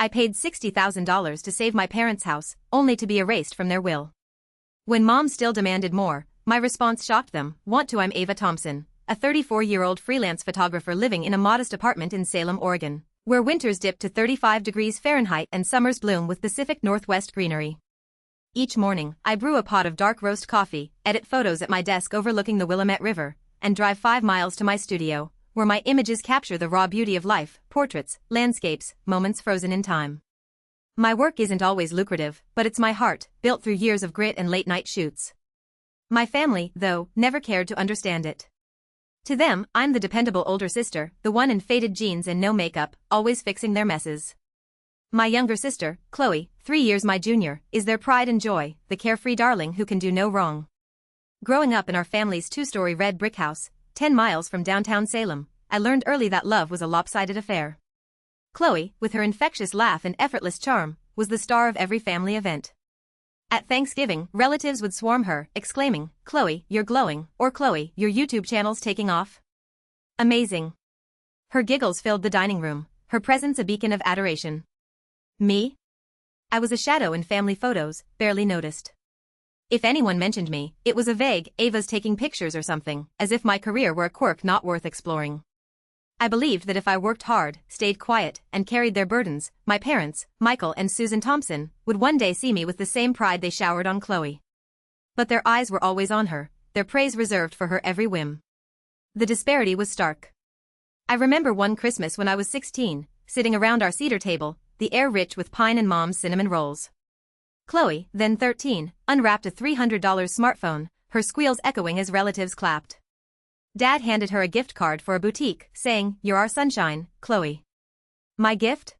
I paid $60,000 to save my parents' house, only to be erased from their will. When Mom still demanded more, my response shocked them. Want to? I'm Ava Thompson, a 34-year-old freelance photographer living in a modest apartment in Salem, Oregon, where winters dip to 35 degrees Fahrenheit and summers bloom with Pacific Northwest greenery. Each morning, I brew a pot of dark roast coffee, edit photos at my desk overlooking the Willamette River, and drive 5 miles to my studio, where my images capture the raw beauty of life, portraits, landscapes, moments frozen in time. My work isn't always lucrative, but it's my heart, built through years of grit and late-night shoots. My family, though, never cared to understand it. To them, I'm the dependable older sister, the one in faded jeans and no makeup, always fixing their messes. My younger sister, Chloe, 3 years my junior, is their pride and joy, the carefree darling who can do no wrong. Growing up in our family's 2-story red brick house, 10 miles from downtown Salem, I learned early that love was a lopsided affair. Chloe, with her infectious laugh and effortless charm, was the star of every family event. At Thanksgiving, relatives would swarm her, exclaiming, "Chloe, you're glowing," or "Chloe, your YouTube channel's taking off." Amazing. Her giggles filled the dining room, her presence a beacon of adoration. Me? I was a shadow in family photos, barely noticed. If anyone mentioned me, it was a vague, "Ava's taking pictures" or something, as if my career were a quirk not worth exploring. I believed that if I worked hard, stayed quiet, and carried their burdens, my parents, Michael and Susan Thompson, would one day see me with the same pride they showered on Chloe. But their eyes were always on her, their praise reserved for her every whim. The disparity was stark. I remember one Christmas when I was 16, sitting around our cedar table, the air rich with pine and Mom's cinnamon rolls. Chloe, then 13, unwrapped a $300 smartphone, her squeals echoing as relatives clapped. Dad handed her a gift card for a boutique, saying, "You're our sunshine, Chloe." My gift?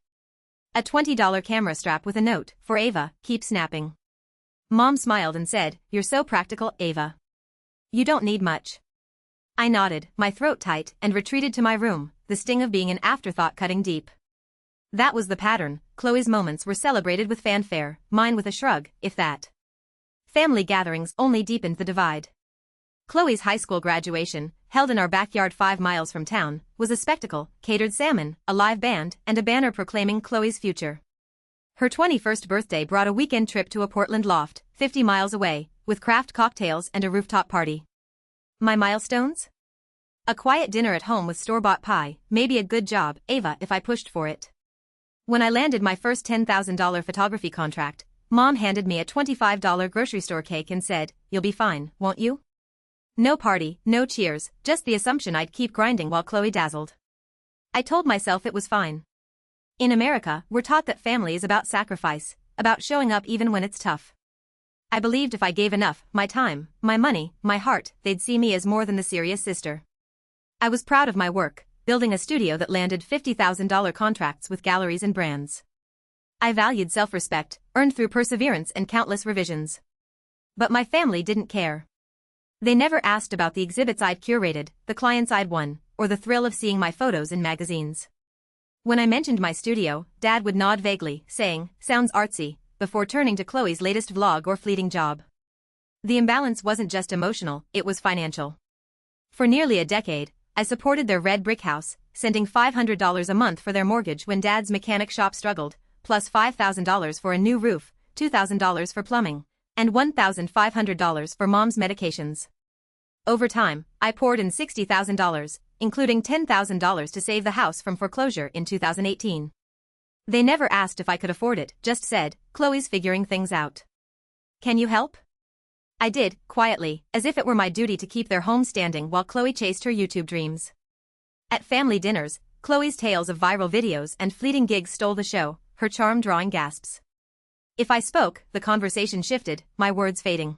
A $20 camera strap with a note, "For Ava, keep snapping." Mom smiled and said, "You're so practical, Ava. You don't need much." I nodded, my throat tight, and retreated to my room, the sting of being an afterthought cutting deep. That was the pattern. Chloe's moments were celebrated with fanfare, mine with a shrug, if that. Family gatherings only deepened the divide. Chloe's high school graduation, held in our backyard 5 miles from town, was a spectacle, catered salmon, a live band, and a banner proclaiming Chloe's future. Her 21st birthday brought a weekend trip to a Portland loft, 50 miles away, with craft cocktails and a rooftop party. My milestones? A quiet dinner at home with store-bought pie, maybe a good job, Ava, if I pushed for it. When I landed my first $10,000 photography contract, Mom handed me a $25 grocery store cake and said, "You'll be fine, won't you?" No party, no cheers, just the assumption I'd keep grinding while Chloe dazzled. I told myself it was fine. In America, we're taught that family is about sacrifice, about showing up even when it's tough. I believed if I gave enough, my time, my money, my heart, they'd see me as more than the serious sister. I was proud of my work, building a studio that landed $50,000 contracts with galleries and brands. I valued self-respect, earned through perseverance and countless revisions. But my family didn't care. They never asked about the exhibits I'd curated, the clients I'd won, or the thrill of seeing my photos in magazines. When I mentioned my studio, Dad would nod vaguely, saying, "Sounds artsy," before turning to Chloe's latest vlog or fleeting job. The imbalance wasn't just emotional, it was financial. For nearly a decade, I supported their red brick house, sending $500 a month for their mortgage when Dad's mechanic shop struggled, plus $5,000 for a new roof, $2,000 for plumbing, and $1,500 for Mom's medications. Over time, I poured in $60,000, including $10,000 to save the house from foreclosure in 2018. They never asked if I could afford it, just said, "Chloe's figuring things out. Can you help?" I did, quietly, as if it were my duty to keep their home standing while Chloe chased her YouTube dreams. At family dinners, Chloe's tales of viral videos and fleeting gigs stole the show, her charm drawing gasps. If I spoke, the conversation shifted, my words fading.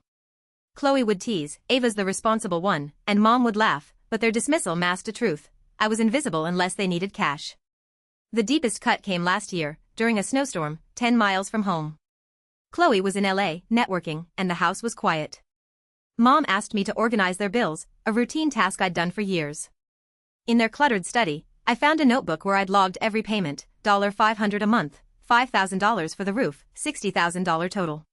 Chloe would tease, "Ava's the responsible one," and Mom would laugh, but their dismissal masked a truth. I was invisible unless they needed cash. The deepest cut came last year, during a snowstorm, 10 miles from home. Chloe was in LA, networking, and the house was quiet. Mom asked me to organize their bills, a routine task I'd done for years. In their cluttered study, I found a notebook where I'd logged every payment, $500 a month, $5,000 for the roof, $60,000 total.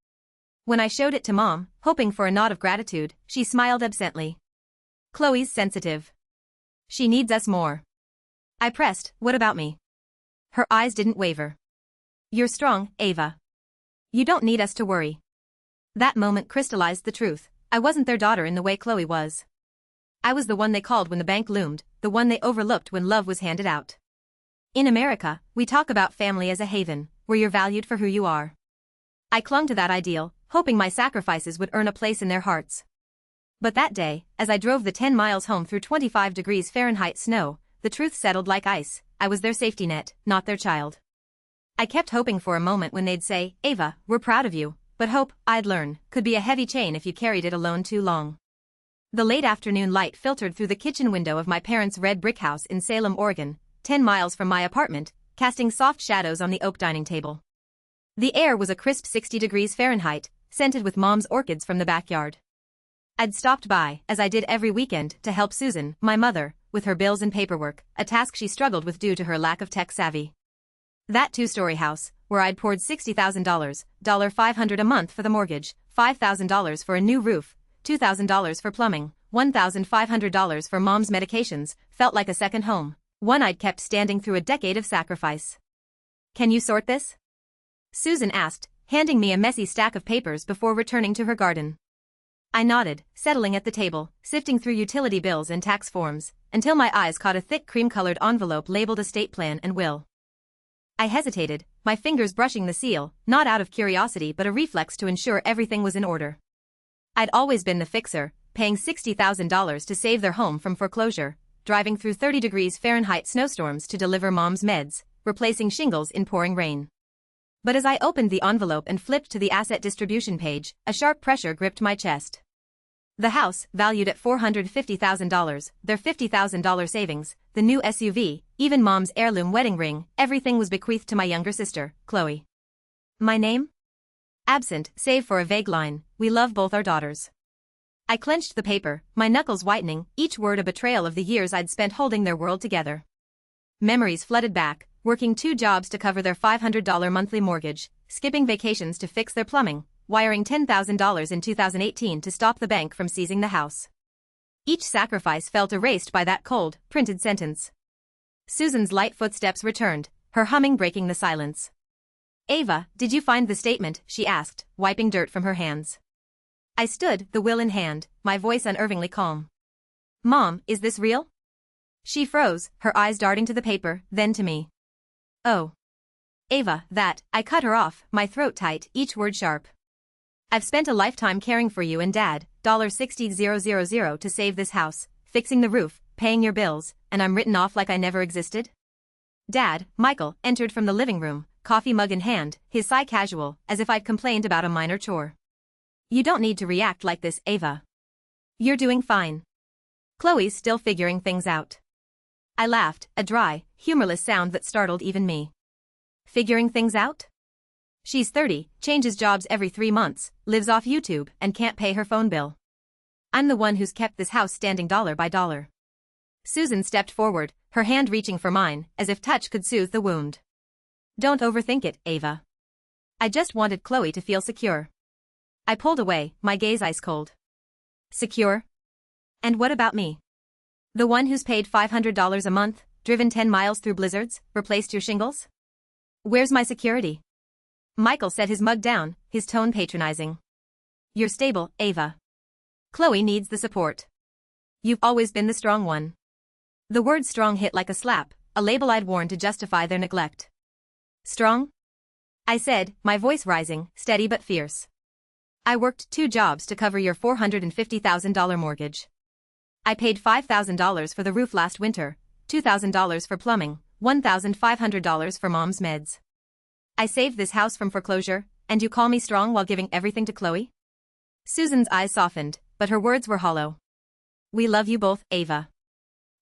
When I showed it to Mom, hoping for a nod of gratitude, she smiled absently. "Chloe's sensitive. She needs us more." I pressed, "What about me?" Her eyes didn't waver. You're strong, Ava. You don't need us to worry. That moment crystallized the truth. I wasn't their daughter in the way Chloe was. I was the one they called when the bank loomed, the one they overlooked when love was handed out. In America, we talk about family as a haven, where you're valued for who you are. I clung to that ideal, hoping my sacrifices would earn a place in their hearts. But that day, as I drove the 10 miles home through 25 degrees Fahrenheit snow, the truth settled like ice. I was their safety net, not their child. I kept hoping for a moment when they'd say, Ava, we're proud of you, but hope, I'd learn, could be a heavy chain if you carried it alone too long. The late afternoon light filtered through the kitchen window of my parents' red brick house in Salem, Oregon, 10 miles from my apartment, casting soft shadows on the oak dining table. The air was a crisp 60 degrees Fahrenheit, scented with Mom's orchids from the backyard. I'd stopped by, as I did every weekend, to help Susan, my mother, with her bills and paperwork, a task she struggled with due to her lack of tech savvy. That two-story house, where I'd poured $60,000, $500 a month for the mortgage, $5,000 for a new roof, $2,000 for plumbing, $1,500 for Mom's medications, felt like a second home, one I'd kept standing through a decade of sacrifice. Can you sort this? Susan asked, handing me a messy stack of papers before returning to her garden. I nodded, settling at the table, sifting through utility bills and tax forms, until my eyes caught a thick cream-colored envelope labeled estate plan and will. I hesitated, my fingers brushing the seal, not out of curiosity but a reflex to ensure everything was in order. I'd always been the fixer, paying $60,000 to save their home from foreclosure, driving through 30 degrees Fahrenheit snowstorms to deliver Mom's meds, replacing shingles in pouring rain. But as I opened the envelope and flipped to the asset distribution page, a sharp pressure gripped my chest. The house, valued at $450,000, their $50,000 savings, the new SUV, even Mom's heirloom wedding ring, everything was bequeathed to my younger sister, Chloe. My name? Absent, save for a vague line, we love both our daughters. I clenched the paper, my knuckles whitening, each word a betrayal of the years I'd spent holding their world together. Memories flooded back, working 2 jobs to cover their $500 monthly mortgage, skipping vacations to fix their plumbing, wiring $10,000 in 2018 to stop the bank from seizing the house. Each sacrifice felt erased by that cold, printed sentence. Susan's light footsteps returned, her humming breaking the silence. Ava, did you find the statement? She asked, wiping dirt from her hands. I stood, the will in hand, my voice unervingly calm. Mom, is this real? She froze, her eyes darting to the paper, then to me. Oh. Ava, I cut her off, my throat tight, each word sharp. I've spent a lifetime caring for you and Dad, $60,000 to save this house, fixing the roof, paying your bills, and I'm written off like I never existed? Dad, Michael, entered from the living room, coffee mug in hand, his sigh casual, as if I'd complained about a minor chore. You don't need to react like this, Ava. You're doing fine. Chloe's still figuring things out. I laughed, a dry, humorless sound that startled even me. Figuring things out? She's 30, changes jobs every 3 months, lives off YouTube, and can't pay her phone bill. I'm the one who's kept this house standing dollar by dollar. Susan stepped forward, her hand reaching for mine, as if touch could soothe the wound. Don't overthink it, Ava. I just wanted Chloe to feel secure. I pulled away, my gaze ice cold. Secure? And what about me? The one who's paid $500 a month, driven 10 miles through blizzards, replaced your shingles? Where's my security? Michael set his mug down, his tone patronizing. You're stable, Ava. Chloe needs the support. You've always been the strong one. The word strong hit like a slap, a label I'd worn to justify their neglect. Strong? I said, my voice rising, steady but fierce. I worked 2 jobs to cover your $450,000 mortgage. I paid $5,000 for the roof last winter, $2,000 for plumbing, $1,500 for Mom's meds. I saved this house from foreclosure, and you call me strong while giving everything to Chloe? Susan's eyes softened, but her words were hollow. We love you both, Ava.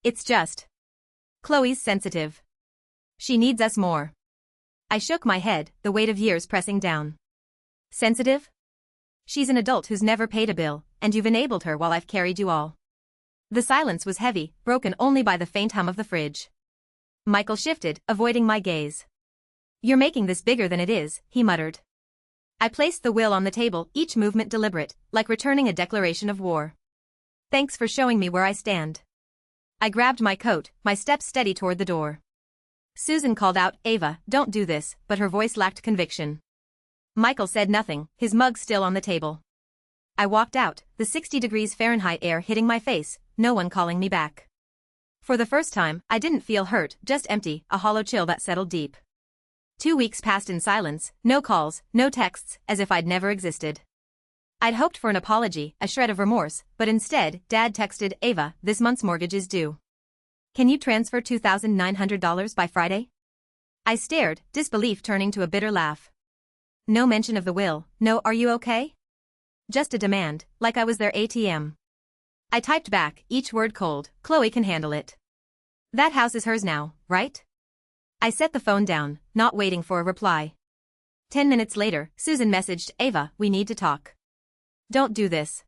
It's just. Chloe's sensitive. She needs us more. I shook my head, the weight of years pressing down. Sensitive? She's an adult who's never paid a bill, and you've enabled her while I've carried you all. The silence was heavy, broken only by the faint hum of the fridge. Michael shifted, avoiding my gaze. You're making this bigger than it is, he muttered. I placed the will on the table, each movement deliberate, like returning a declaration of war. Thanks for showing me where I stand. I grabbed my coat, my steps steady toward the door. Susan called out, "Ava, don't do this," but her voice lacked conviction. Michael said nothing, his mug still on the table. I walked out, the 60 degrees Fahrenheit air hitting my face, no one calling me back. For the first time, I didn't feel hurt, just empty, a hollow chill that settled deep. 2 weeks passed in silence, no calls, no texts, as if I'd never existed. I'd hoped for an apology, a shred of remorse, but instead, Dad texted, "Ava, this month's mortgage is due. Can you transfer $2,900 by Friday?" I stared, disbelief turning to a bitter laugh. No mention of the will, no "are you okay?" Just a demand, like I was their ATM. I typed back, each word cold, "Chloe can handle it. That house is hers now, right?" I set the phone down, not waiting for a reply. 10 minutes later, Susan messaged, "Ava, we need to talk. Don't do this."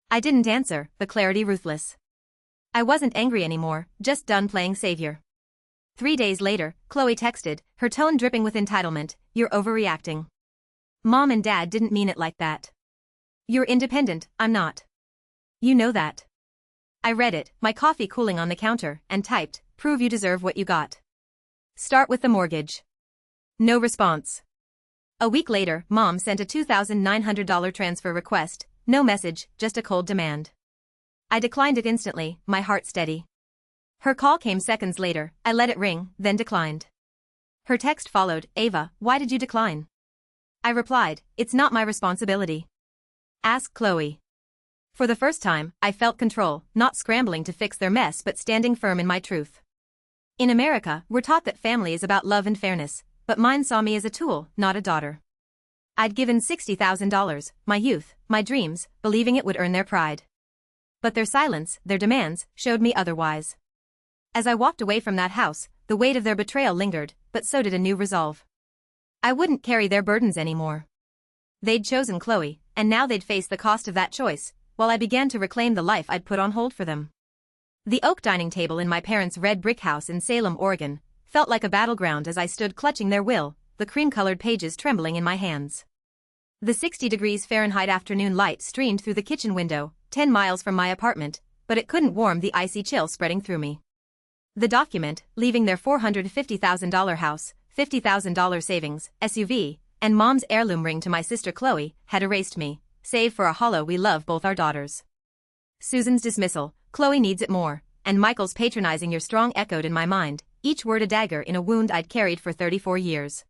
I didn't answer, the clarity ruthless. I wasn't angry anymore, just done playing savior. 3 days later, Chloe texted, her tone dripping with entitlement, "You're overreacting. Mom and Dad didn't mean it like that. You're independent, I'm not. You know that." I read it, my coffee cooling on the counter, and typed, "Prove you deserve what you got. Start with the mortgage." No response. A week later, Mom sent a $2,900 transfer request, no message, just a cold demand. I declined it instantly, my heart steady. Her call came seconds later, I let it ring, then declined. Her text followed, "Ava, why did you decline?" I replied, "It's not my responsibility. Ask Chloe." For the first time, I felt control, not scrambling to fix their mess but standing firm in my truth. In America, we're taught that family is about love and fairness, but mine saw me as a tool, not a daughter. I'd given $60,000, my youth, my dreams, believing it would earn their pride. But their silence, their demands, showed me otherwise. As I walked away from that house, the weight of their betrayal lingered, but so did a new resolve. I wouldn't carry their burdens anymore. They'd chosen Chloe, and now they'd face the cost of that choice, while I began to reclaim the life I'd put on hold for them. The oak dining table in my parents' red brick house in Salem, Oregon, felt like a battleground as I stood clutching their will, the cream-colored pages trembling in my hands. The 60 degrees Fahrenheit afternoon light streamed through the kitchen window, 10 miles from my apartment, but it couldn't warm the icy chill spreading through me. The document, leaving their $450,000 house, $50,000 savings, SUV, and Mom's heirloom ring to my sister Chloe, had erased me, save for a hollow "we love both our daughters." Susan's dismissal, "Chloe needs it more," and Michael's patronizing "you're strong" echoed in my mind, each word a dagger in a wound I'd carried for 34 years.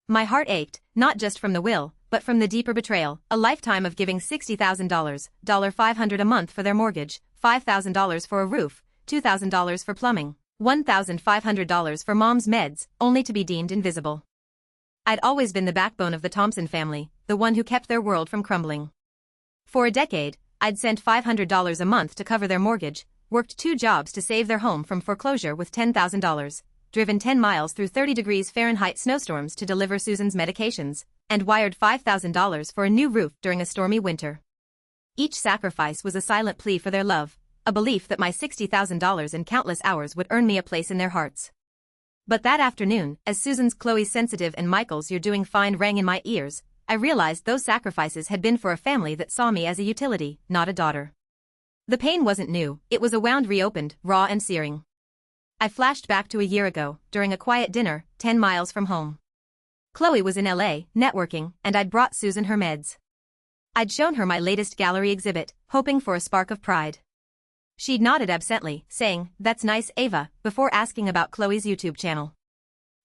My heart ached, not just from the will, but from the deeper betrayal, a lifetime of giving $60,000, $500 a month for their mortgage, $5,000 for a roof, $2,000 for plumbing, $1,500 for Mom's meds, only to be deemed invisible. I'd always been the backbone of the Thompson family, the one who kept their world from crumbling. For a decade, I'd sent $500 a month to cover their mortgage, worked 2 jobs to save their home from foreclosure with $10,000, driven 10 miles through 30 degrees Fahrenheit snowstorms to deliver Susan's medications, and wired $5,000 for a new roof during a stormy winter. Each sacrifice was a silent plea for their love, a belief that my $60,000 and countless hours would earn me a place in their hearts. But that afternoon, as Susan's, Chloe's sensitive and Michael's "you're doing fine" rang in my ears, I realized those sacrifices had been for a family that saw me as a utility, not a daughter. The pain wasn't new, it was a wound reopened, raw and searing. I flashed back to a year ago, during a quiet dinner, 10 miles from home. Chloe was in LA, networking, and I'd brought Susan her meds. I'd shown her my latest gallery exhibit, hoping for a spark of pride. She'd nodded absently, saying, "That's nice, Ava," before asking about Chloe's YouTube channel.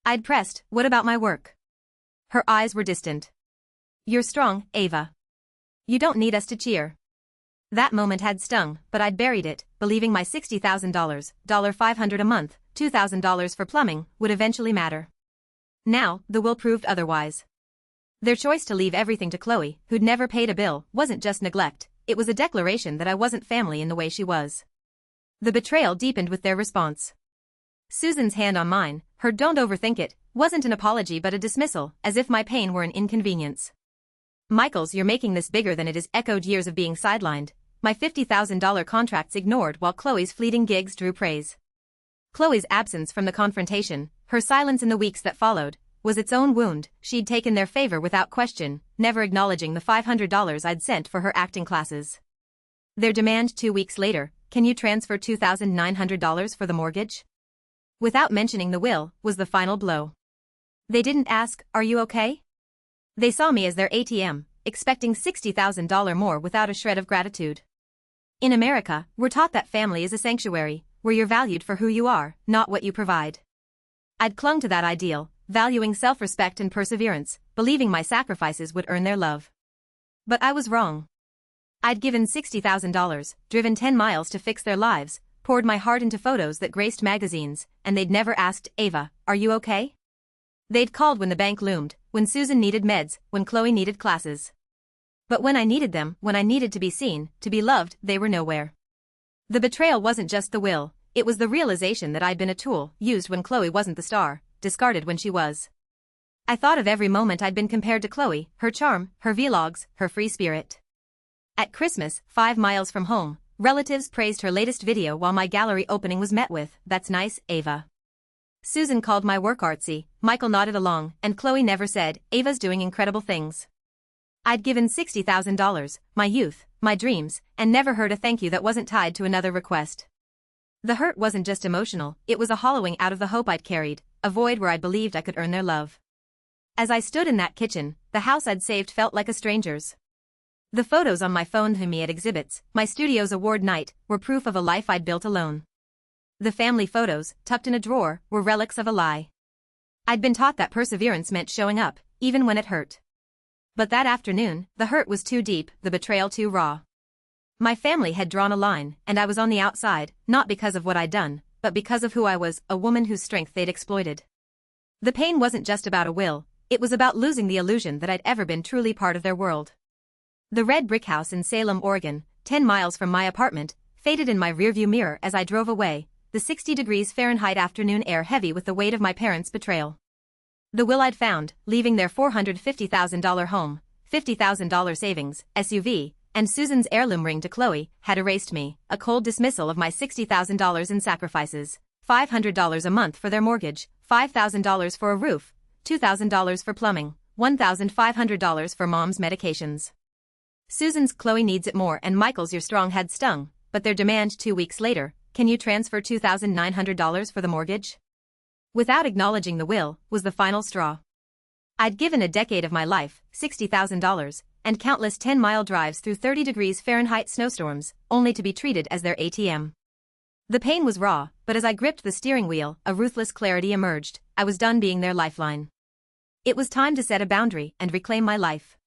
I'd pressed, "What about my work?" Her eyes were distant. "You're strong, Ava. You don't need us to cheer." That moment had stung, but I'd buried it, believing my $60,000, $500 a month, $2,000 for plumbing, would eventually matter. Now, the will proved otherwise. Their choice to leave everything to Chloe, who'd never paid a bill, wasn't just neglect, it was a declaration that I wasn't family in the way she was. The betrayal deepened with their response. Susan's hand on mine, her "don't overthink it," wasn't an apology but a dismissal, as if my pain were an inconvenience. Michael's "you're making this bigger than it is" echoed years of being sidelined, my $50,000 contracts ignored while Chloe's fleeting gigs drew praise. Chloe's absence from the confrontation, her silence in the weeks that followed, was its own wound. She'd taken their favor without question, never acknowledging the $500 I'd sent for her acting classes. Their demand 2 weeks later, "Can you transfer $2,900 for the mortgage?" Without mentioning the will, was the final blow. They didn't ask, "Are you okay?" They saw me as their ATM, expecting $60,000 more without a shred of gratitude. In America, we're taught that family is a sanctuary, where you're valued for who you are, not what you provide. I'd clung to that ideal, valuing self-respect and perseverance, believing my sacrifices would earn their love. But I was wrong. I'd given $60,000, driven 10 miles to fix their lives, poured my heart into photos that graced magazines, and they'd never asked, "Ava, are you okay?" They'd called when the bank loomed, when Susan needed meds, when Chloe needed classes. But when I needed them, when I needed to be seen, to be loved, they were nowhere. The betrayal wasn't just the will, it was the realization that I'd been a tool, used when Chloe wasn't the star, discarded when she was. I thought of every moment I'd been compared to Chloe, her charm, her vlogs, her free spirit. At Christmas, 5 miles from home, relatives praised her latest video while my gallery opening was met with, "That's nice, Ava." Susan called my work artsy, Michael nodded along, and Chloe never said, "Ava's doing incredible things." I'd given $60,000, my youth, my dreams, and never heard a thank you that wasn't tied to another request. The hurt wasn't just emotional, it was a hollowing out of the hope I'd carried, a void where I believed I could earn their love. As I stood in that kitchen, the house I'd saved felt like a stranger's. The photos on my phone of me at exhibits, my studio's award night, were proof of a life I'd built alone. The family photos, tucked in a drawer, were relics of a lie. I'd been taught that perseverance meant showing up, even when it hurt. But that afternoon, the hurt was too deep, the betrayal too raw. My family had drawn a line, and I was on the outside, not because of what I'd done, but because of who I was, a woman whose strength they'd exploited. The pain wasn't just about a will, it was about losing the illusion that I'd ever been truly part of their world. The red brick house in Salem, Oregon, 10 miles from my apartment, faded in my rearview mirror as I drove away, the 60 degrees Fahrenheit afternoon air heavy with the weight of my parents' betrayal. The will I'd found, leaving their $450,000 home, $50,000 savings, SUV, and Susan's heirloom ring to Chloe, had erased me, a cold dismissal of my $60,000 in sacrifices, $500 a month for their mortgage, $5,000 for a roof, $2,000 for plumbing, $1,500 for mom's medications. Susan's "Chloe needs it more" and Michael's "You're strong" had stung, but their demand 2 weeks later, "Can you transfer $2,900 for the mortgage?" Without acknowledging the will, was the final straw. I'd given a decade of my life, $60,000, and countless 10-mile drives through 30 degrees Fahrenheit snowstorms, only to be treated as their ATM. The pain was raw, but as I gripped the steering wheel, a ruthless clarity emerged. I was done being their lifeline. It was time to set a boundary and reclaim my life.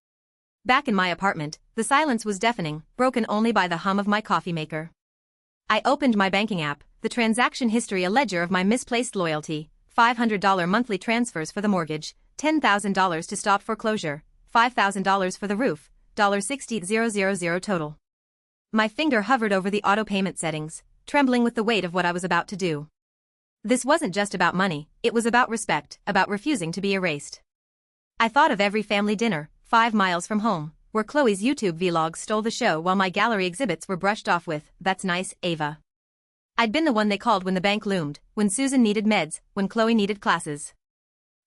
Back in my apartment, the silence was deafening, broken only by the hum of my coffee maker. I opened my banking app, the transaction history a ledger of my misplaced loyalty, $500 monthly transfers for the mortgage, $10,000 to stop foreclosure, $5,000 for the roof, $60,000 total. My finger hovered over the auto payment settings, trembling with the weight of what I was about to do. This wasn't just about money, it was about respect, about refusing to be erased. I thought of every family dinner, 5 miles from home, where Chloe's YouTube vlogs stole the show while my gallery exhibits were brushed off with, "That's nice, Ava." I'd been the one they called when the bank loomed, when Susan needed meds, when Chloe needed classes.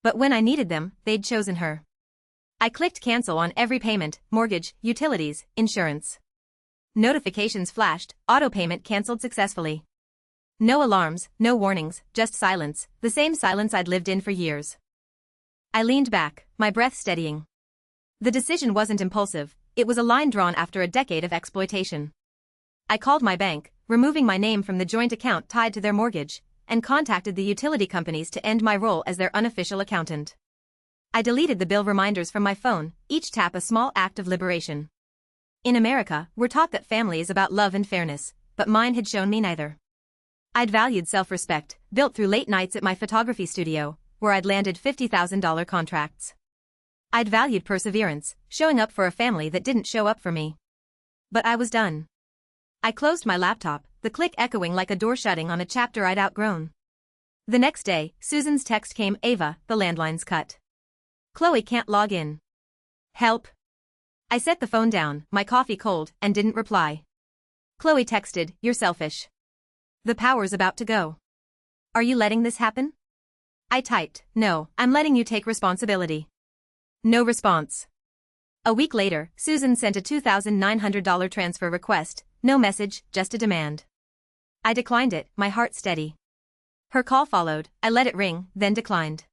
But when I needed them, they'd chosen her. I clicked cancel on every payment, mortgage, utilities, insurance. Notifications flashed, auto payment canceled successfully. No alarms, no warnings, just silence, the same silence I'd lived in for years. I leaned back, my breath steadying. The decision wasn't impulsive, it was a line drawn after a decade of exploitation. I called my bank, removing my name from the joint account tied to their mortgage, and contacted the utility companies to end my role as their unofficial accountant. I deleted the bill reminders from my phone, each tap a small act of liberation. In America, we're taught that family is about love and fairness, but mine had shown me neither. I'd valued self-respect, built through late nights at my photography studio, where I'd landed $50,000 contracts. I'd valued perseverance, showing up for a family that didn't show up for me. But I was done. I closed my laptop, the click echoing like a door shutting on a chapter I'd outgrown. The next day, Susan's text came, "Ava, the landline's cut. Chloe can't log in. Help." I set the phone down, my coffee cold, and didn't reply. Chloe texted, "You're selfish. The power's about to go. Are you letting this happen?" I typed, "No, I'm letting you take responsibility." No response. A week later, Susan sent a $2,900 transfer request, no message, just a demand. I declined it, my heart steady. Her call followed, I let it ring, then declined.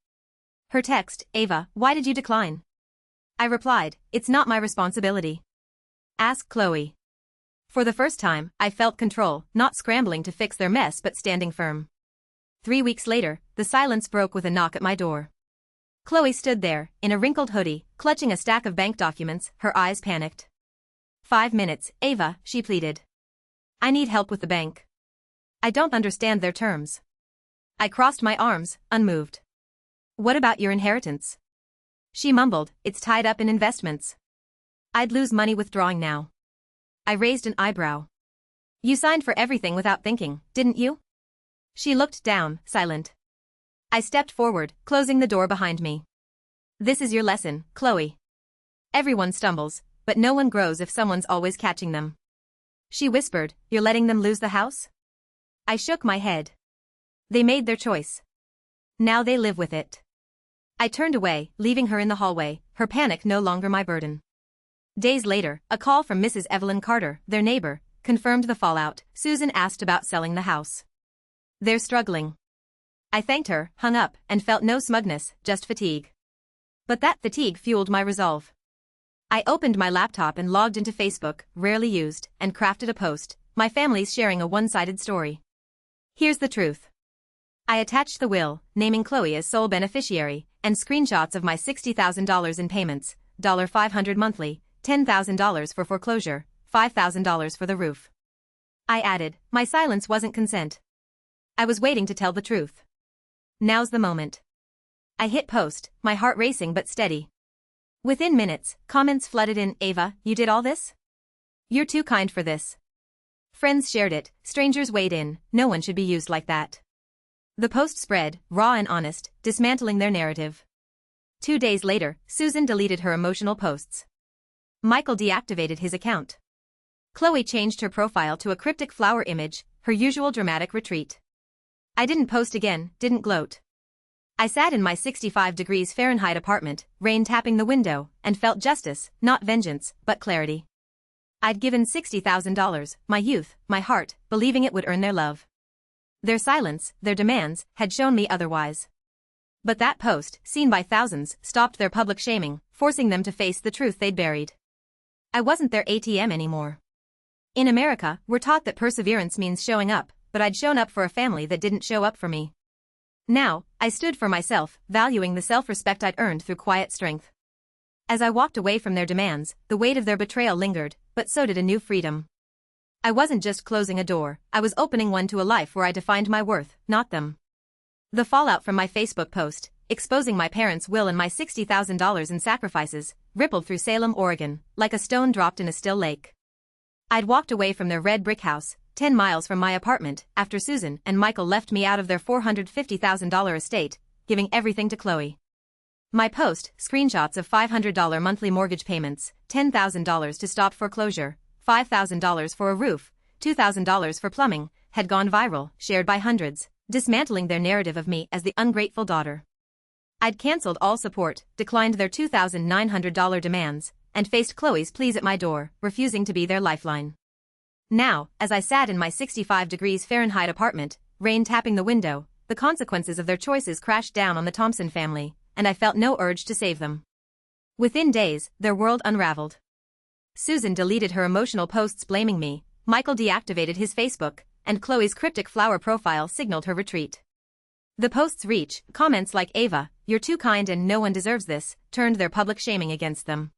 Her text, Ava, why did you decline? I replied, it's not my responsibility. Ask Chloe. For the first time, I felt control, not scrambling to fix their mess but standing firm. 3 weeks later, the silence broke with a knock at my door. Chloe stood there, in a wrinkled hoodie, clutching a stack of bank documents, her eyes panicked. 5 minutes, Ava, she pleaded. I need help with the bank. I don't understand their terms. I crossed my arms, unmoved. What about your inheritance? She mumbled, it's tied up in investments. I'd lose money withdrawing now. I raised an eyebrow. You signed for everything without thinking, didn't you? She looked down, silent. I stepped forward, closing the door behind me. This is your lesson, Chloe. Everyone stumbles, but no one grows if someone's always catching them. She whispered, you're letting them lose the house? I shook my head. They made their choice. Now they live with it. I turned away, leaving her in the hallway, her panic no longer my burden. Days later, a call from Mrs. Evelyn Carter, their neighbor, confirmed the fallout. Susan asked about selling the house. They're struggling. I thanked her, hung up, and felt no smugness, just fatigue. But that fatigue fueled my resolve. I opened my laptop and logged into Facebook, rarely used, and crafted a post, my family's sharing a one-sided story. Here's the truth. I attached the will, naming Chloe as sole beneficiary, and screenshots of my $60,000 in payments, $500 monthly, $10,000 for foreclosure, $5,000 for the roof. I added, my silence wasn't consent. I was waiting to tell the truth. Now's the moment. I hit post, my heart racing but steady. Within minutes, comments flooded in, Ava, you did all this? You're too kind for this. Friends shared it, strangers weighed in, no one should be used like that. The post spread, raw and honest, dismantling their narrative. 2 days later, Susan deleted her emotional posts. Michael deactivated his account. Chloe changed her profile to a cryptic flower image, her usual dramatic retreat. I didn't post again, didn't gloat. I sat in my 65 degrees Fahrenheit apartment, rain tapping the window, and felt justice, not vengeance, but clarity. I'd given $60,000, my youth, my heart, believing it would earn their love. Their silence, their demands, had shown me otherwise. But that post, seen by thousands, stopped their public shaming, forcing them to face the truth they'd buried. I wasn't their ATM anymore. In America, we're taught that perseverance means showing up, but I'd shown up for a family that didn't show up for me. Now, I stood for myself, valuing the self-respect I'd earned through quiet strength. As I walked away from their demands, the weight of their betrayal lingered, but so did a new freedom. I wasn't just closing a door, I was opening one to a life where I defined my worth, not them. The fallout from my Facebook post, exposing my parents' will and my $60,000 in sacrifices, rippled through Salem, Oregon, like a stone dropped in a still lake. I'd walked away from their red brick house, 10 miles from my apartment, after Susan and Michael left me out of their $450,000 estate, giving everything to Chloe. My post, screenshots of $500 monthly mortgage payments, $10,000 to stop foreclosure, $5,000 for a roof, $2,000 for plumbing, had gone viral, shared by hundreds, dismantling their narrative of me as the ungrateful daughter. I'd cancelled all support, declined their $2,900 demands, and faced Chloe's pleas at my door, refusing to be their lifeline. Now, as I sat in my 65 degrees Fahrenheit apartment, rain tapping the window, the consequences of their choices crashed down on the Thompson family, and I felt no urge to save them. Within days, their world unraveled. Susan deleted her emotional posts blaming me, Michael deactivated his Facebook, and Chloe's cryptic flower profile signaled her retreat. The post's reach, comments like Ava, you're too kind and no one deserves this, turned their public shaming against them.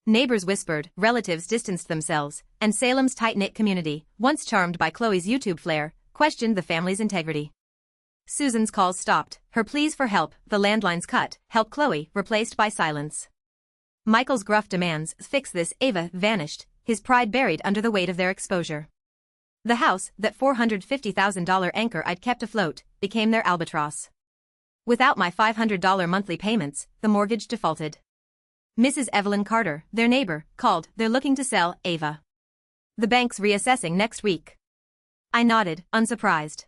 Neighbors whispered, relatives distanced themselves, and Salem's tight-knit community, once charmed by Chloe's YouTube flair, questioned the family's integrity. Susan's calls stopped, her pleas for help, the landlines cut, help Chloe, replaced by silence. Michael's gruff demands, fix this, Ava, vanished, his pride buried under the weight of their exposure. The house, that $450,000 anchor I'd kept afloat, became their albatross. Without my $500 monthly payments, the mortgage defaulted. Mrs. Evelyn Carter, their neighbor, called, they're looking to sell, Ava. The bank's reassessing next week. I nodded, unsurprised.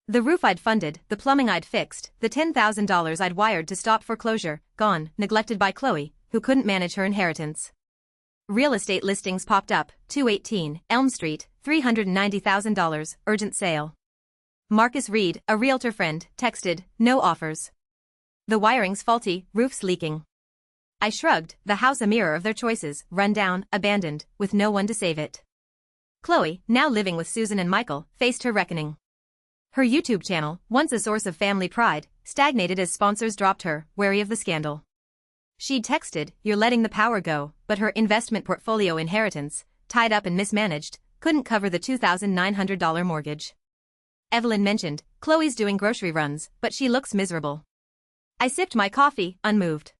The roof I'd funded, the plumbing I'd fixed, the $10,000 I'd wired to stop foreclosure, gone, neglected by Chloe, who couldn't manage her inheritance. Real estate listings popped up, 218 Elm Street, $390,000, urgent sale. Marcus Reed, a realtor friend, texted, "No offers. The wiring's faulty, roof's leaking." I shrugged, the house a mirror of their choices, run down, abandoned, with no one to save it. Chloe, now living with Susan and Michael, faced her reckoning. Her YouTube channel, once a source of family pride, stagnated as sponsors dropped her, wary of the scandal. She'd texted, "You're letting the power go," but her investment portfolio inheritance, tied up and mismanaged, couldn't cover the $2,900 mortgage. Evelyn mentioned, "Chloe's doing grocery runs, but she looks miserable." I sipped my coffee, unmoved.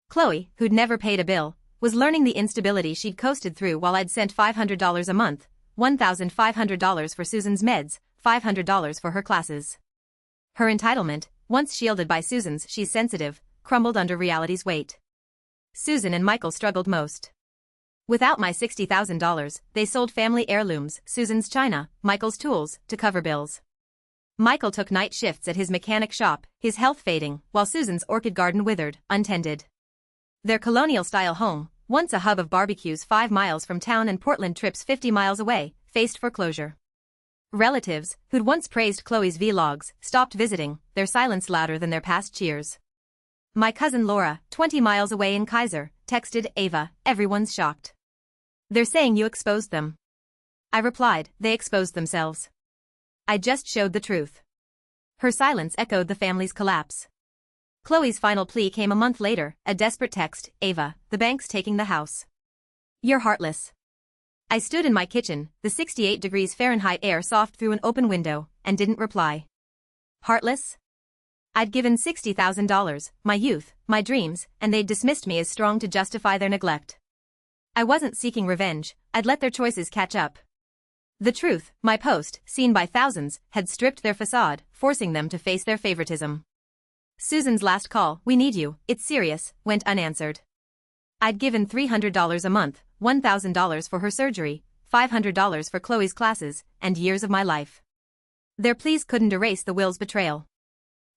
Chloe, who'd never paid a bill, was learning the instability she'd coasted through while I'd sent $500 a month, $1,500 for Susan's meds, $500 for her classes. Her entitlement, once shielded by Susan's "she's sensitive," crumbled under reality's weight. Susan and Michael struggled most. Without my $60,000, they sold family heirlooms, Susan's china, Michael's tools, to cover bills. Michael took night shifts at his mechanic shop, his health fading, while Susan's orchid garden withered, untended. Their colonial-style home, once a hub of barbecues 5 miles from town and Portland trips 50 miles away, faced foreclosure. Relatives, who'd once praised Chloe's vlogs, stopped visiting, their silence louder than their past cheers. My cousin Laura, 20 miles away in Kaiser, texted, "Ava, everyone's shocked. They're saying you exposed them." I replied, "They exposed themselves. I just showed the truth." Her silence echoed the family's collapse. Chloe's final plea came a month later, a desperate text, "Ava, the bank's taking the house. You're heartless." I stood in my kitchen, the 68 degrees Fahrenheit air soft through an open window, and didn't reply. Heartless? I'd given $60,000, my youth, my dreams, and they'd dismissed me as strong to justify their neglect. I wasn't seeking revenge, I'd let their choices catch up. The truth, my post, seen by thousands, had stripped their facade, forcing them to face their favoritism. Susan's last call, "We need you, it's serious," went unanswered. I'd given $300 a month, $1,000 for her surgery, $500 for Chloe's classes, and years of my life. Their pleas couldn't erase the will's betrayal.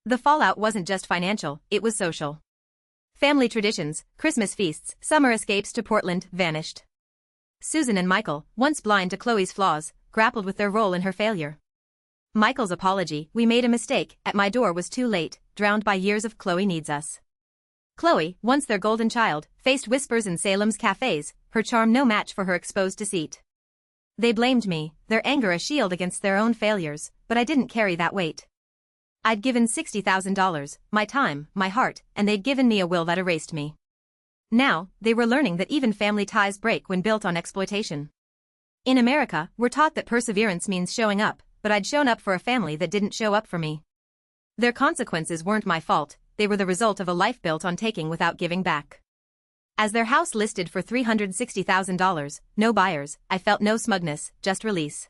The fallout wasn't just financial, it was social. Family traditions, Christmas feasts, summer escapes to Portland, vanished. Susan and Michael, once blind to Chloe's flaws, grappled with their role in her failure. Michael's apology, "We made a mistake," at my door was too late, drowned by years of "Chloe needs us." Chloe, once their golden child, faced whispers in Salem's cafes, her charm no match for her exposed deceit. They blamed me, their anger a shield against their own failures, but I didn't carry that weight. I'd given $60,000, my time, my heart, and they'd given me a will that erased me. Now, they were learning that even family ties break when built on exploitation. In America, we're taught that perseverance means showing up, but I'd shown up for a family that didn't show up for me. Their consequences weren't my fault, they were the result of a life built on taking without giving back. As their house listed for $360,000, no buyers, I felt no smugness, just release.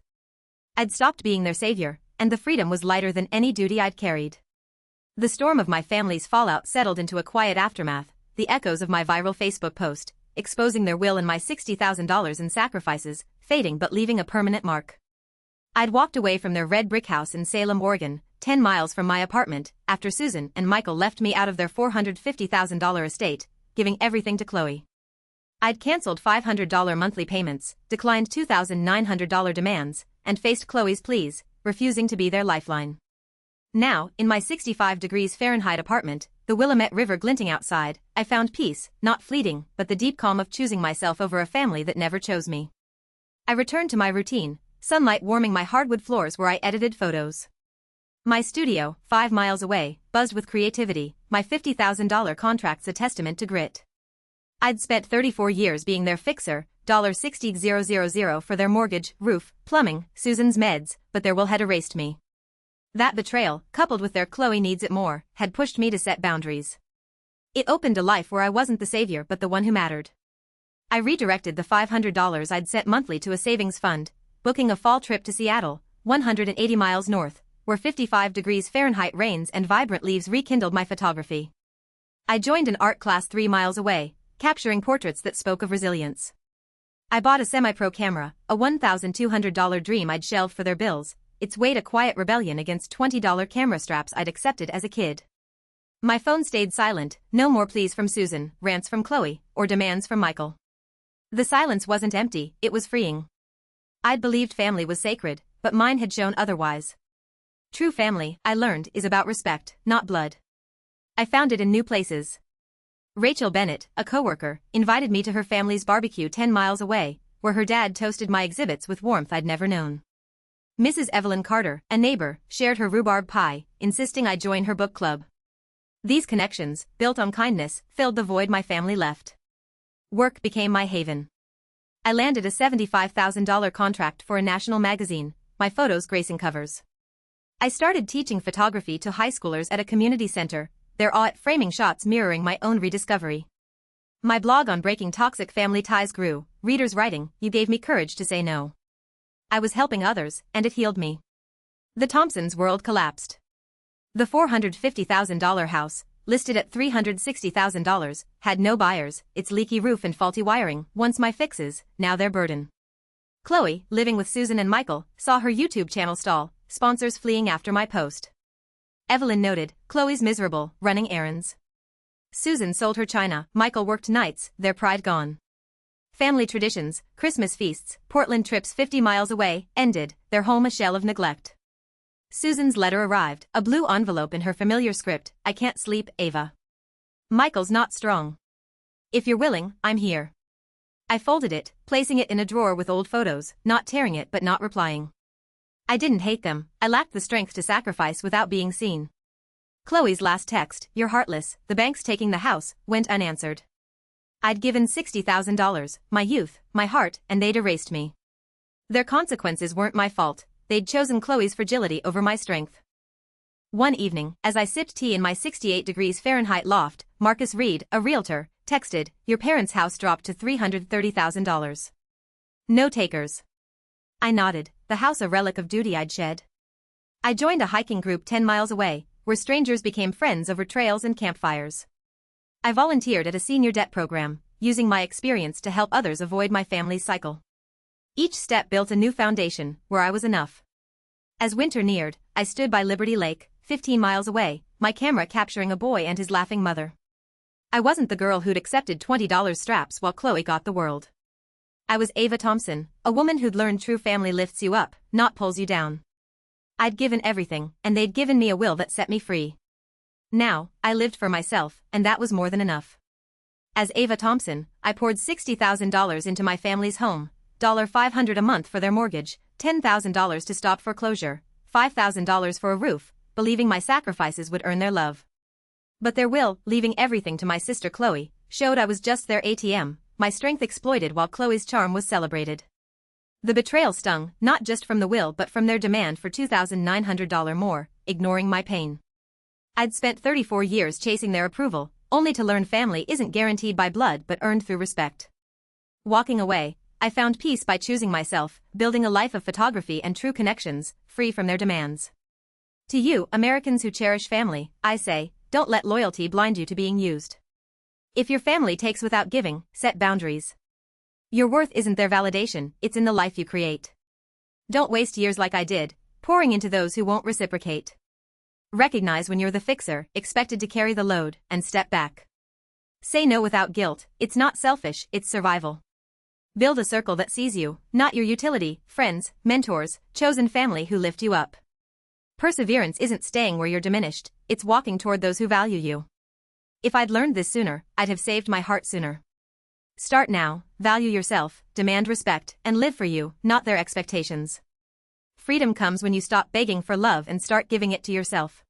I'd stopped being their savior, and the freedom was lighter than any duty I'd carried. The storm of my family's fallout settled into a quiet aftermath, the echoes of my viral Facebook post, exposing their will and my $60,000 in sacrifices, fading but leaving a permanent mark. I'd walked away from their red brick house in Salem, Oregon, 10 miles from my apartment, after Susan and Michael left me out of their $450,000 estate, giving everything to Chloe. I'd canceled $500 monthly payments, declined $2,900 demands, and faced Chloe's pleas, refusing to be their lifeline. Now, in my 65 degrees Fahrenheit apartment, the Willamette River glinting outside, I found peace, not fleeting, but the deep calm of choosing myself over a family that never chose me. I returned to my routine, sunlight warming my hardwood floors where I edited photos. My studio, 5 miles away, buzzed with creativity, my $50,000 contract's a testament to grit. I'd spent 34 years being their fixer, $60,000 for their mortgage, roof, plumbing, Susan's meds, but their will had erased me. That betrayal, coupled with their "Chloe needs it more," had pushed me to set boundaries. It opened a life where I wasn't the savior but the one who mattered. I redirected the $500 I'd sent monthly to a savings fund, booking a fall trip to Seattle, 180 miles north, where 55 degrees Fahrenheit rains and vibrant leaves rekindled my photography. I joined an art class 3 miles away, capturing portraits that spoke of resilience. I bought a semi-pro camera, a $1,200 dream I'd shelved for their bills, its weight a quiet rebellion against $20 camera straps I'd accepted as a kid. My phone stayed silent, no more pleas from Susan, rants from Chloe, or demands from Michael. The silence wasn't empty, it was freeing. I'd believed family was sacred, but mine had shown otherwise. True family, I learned, is about respect, not blood. I found it in new places. Rachel Bennett, a coworker, invited me to her family's barbecue 10 miles away, where her dad toasted my exhibits with warmth I'd never known. Mrs. Evelyn Carter, a neighbor, shared her rhubarb pie, insisting I join her book club. These connections, built on kindness, filled the void my family left. Work became my haven. I landed a $75,000 contract for a national magazine, my photos gracing covers. I started teaching photography to high schoolers at a community center, their awe at framing shots mirroring my own rediscovery. My blog on breaking toxic family ties grew, readers writing, "You gave me courage to say no." I was helping others, and it healed me. The Thompsons' world collapsed. The $450,000 house, listed at $360,000, had no buyers, its leaky roof and faulty wiring, once my fixes, now their burden. Chloe, living with Susan and Michael, saw her YouTube channel stall, sponsors fleeing after my post. Evelyn noted, "Chloe's miserable, running errands." Susan sold her china, Michael worked nights, their pride gone. Family traditions, Christmas feasts, Portland trips 50 miles away, ended, their home a shell of neglect. Susan's letter arrived, a blue envelope in her familiar script, "I can't sleep, Ava. Michael's not strong. If you're willing, I'm here." I folded it, placing it in a drawer with old photos, not tearing it but not replying. I didn't hate them, I lacked the strength to sacrifice without being seen. Chloe's last text, "You're heartless, the bank's taking the house," went unanswered. I'd given $60,000, my youth, my heart, and they'd erased me. Their consequences weren't my fault, they'd chosen Chloe's fragility over my strength. One evening, as I sipped tea in my 68 degrees Fahrenheit loft, Marcus Reed, a realtor, texted, "Your parents' house dropped to $330,000. No takers." I nodded, the house a relic of duty I'd shed. I joined a hiking group 10 miles away, where strangers became friends over trails and campfires. I volunteered at a senior debt program, using my experience to help others avoid my family's cycle. Each step built a new foundation, where I was enough. As winter neared, I stood by Liberty Lake, 15 miles away, my camera capturing a boy and his laughing mother. I wasn't the girl who'd accepted $20 straps while Chloe got the world. I was Ava Thompson, a woman who'd learned true family lifts you up, not pulls you down. I'd given everything, and they'd given me a will that set me free. Now, I lived for myself, and that was more than enough. As Ava Thompson, I poured $60,000 into my family's home, $500 a month for their mortgage, $10,000 to stop foreclosure, $5,000 for a roof, believing my sacrifices would earn their love. But their will, leaving everything to my sister Chloe, showed I was just their ATM, my strength exploited while Chloe's charm was celebrated. The betrayal stung, not just from the will but from their demand for $2,900 more, ignoring my pain. I'd spent 34 years chasing their approval, only to learn family isn't guaranteed by blood but earned through respect. Walking away, I found peace by choosing myself, building a life of photography and true connections, free from their demands. To you, Americans who cherish family, I say, don't let loyalty blind you to being used. If your family takes without giving, set boundaries. Your worth isn't their validation, it's in the life you create. Don't waste years like I did, pouring into those who won't reciprocate. Recognize when you're the fixer, expected to carry the load, and step back. Say no without guilt, it's not selfish, it's survival. Build a circle that sees you, not your utility, friends, mentors, chosen family who lift you up. Perseverance isn't staying where you're diminished, it's walking toward those who value you. If I'd learned this sooner, I'd have saved my heart sooner. Start now, value yourself, demand respect, and live for you, not their expectations. Freedom comes when you stop begging for love and start giving it to yourself.